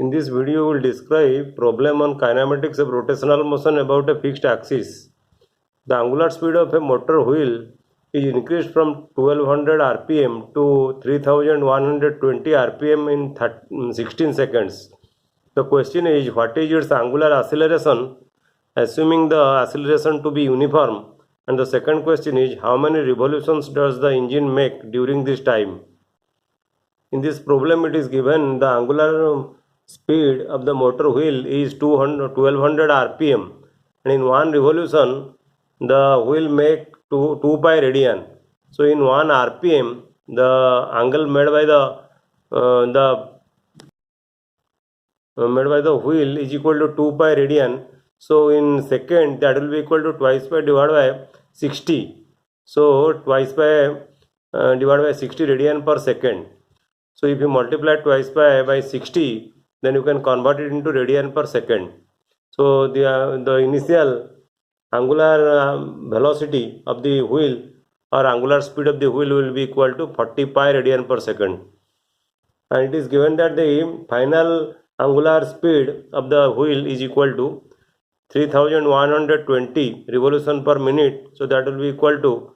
In this video, we will describe problem on kinematics of rotational motion about a fixed axis. The angular speed of a motor wheel is increased from 1200 rpm to 3120 rpm in 16 seconds. The question is, what is its angular acceleration, assuming the acceleration to be uniform? And the second question is, how many revolutions does the engine make during this time? In this problem, it is given the angular speed of the motor wheel is 1200 rpm, and in one revolution the wheel make 2 pi radian. So in 1 rpm the angle made by the wheel is equal to 2 pi radian. So in second that will be equal to twice pi divided by 60. So twice pi divided by 60 radian per second. So if you multiply twice by 60, then you can convert it into radian per second. So the initial angular velocity of the wheel or angular speed of the wheel will be equal to 40 pi radian per second. And it is given that the final angular speed of the wheel is equal to 3120 revolution per minute. So that will be equal to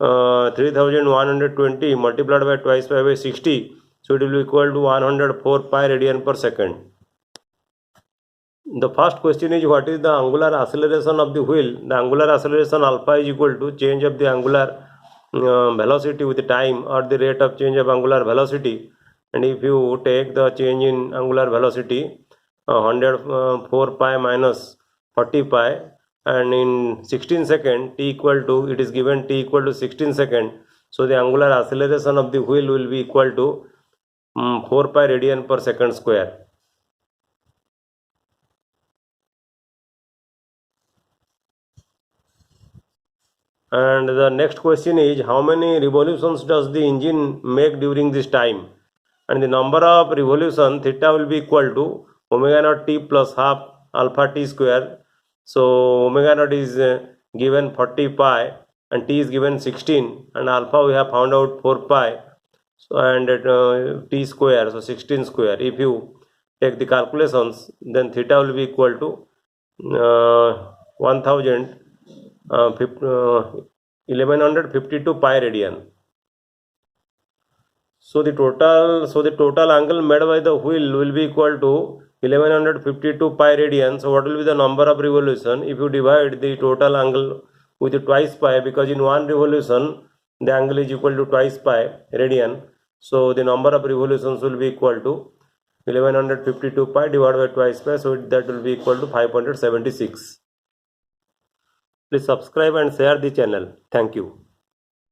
3120 multiplied by twice pi by 60. So it will be equal to 104 pi radian per second. The first question is, what is the angular acceleration of the wheel? The angular acceleration alpha is equal to change of the angular velocity with time, or the rate of change of angular velocity. And if you take the change in angular velocity 104 pi minus 40 pi, and in 16 second t equal to, it is given t equal to 16 second. So the angular acceleration of the wheel will be equal to 4 pi radian per second square. And the next question is, how many revolutions does the engine make during this time? And the number of revolution theta will be equal to omega naught t plus half alpha t square. So omega naught is given 40 pi and t is given 16, and alpha we have found out 4 pi. So and t square, so 16 square. If you take the calculations, then theta will be equal to 1152 pi radian. So the total angle made by the wheel will be equal to 1152 pi radian. So what will be the number of revolution if you divide the total angle with twice pi, because in one revolution the angle is equal to twice pi radian. So the number of revolutions will be equal to 1152 pi divided by twice pi. So that will be equal to 576. Please subscribe and share the channel. Thank you.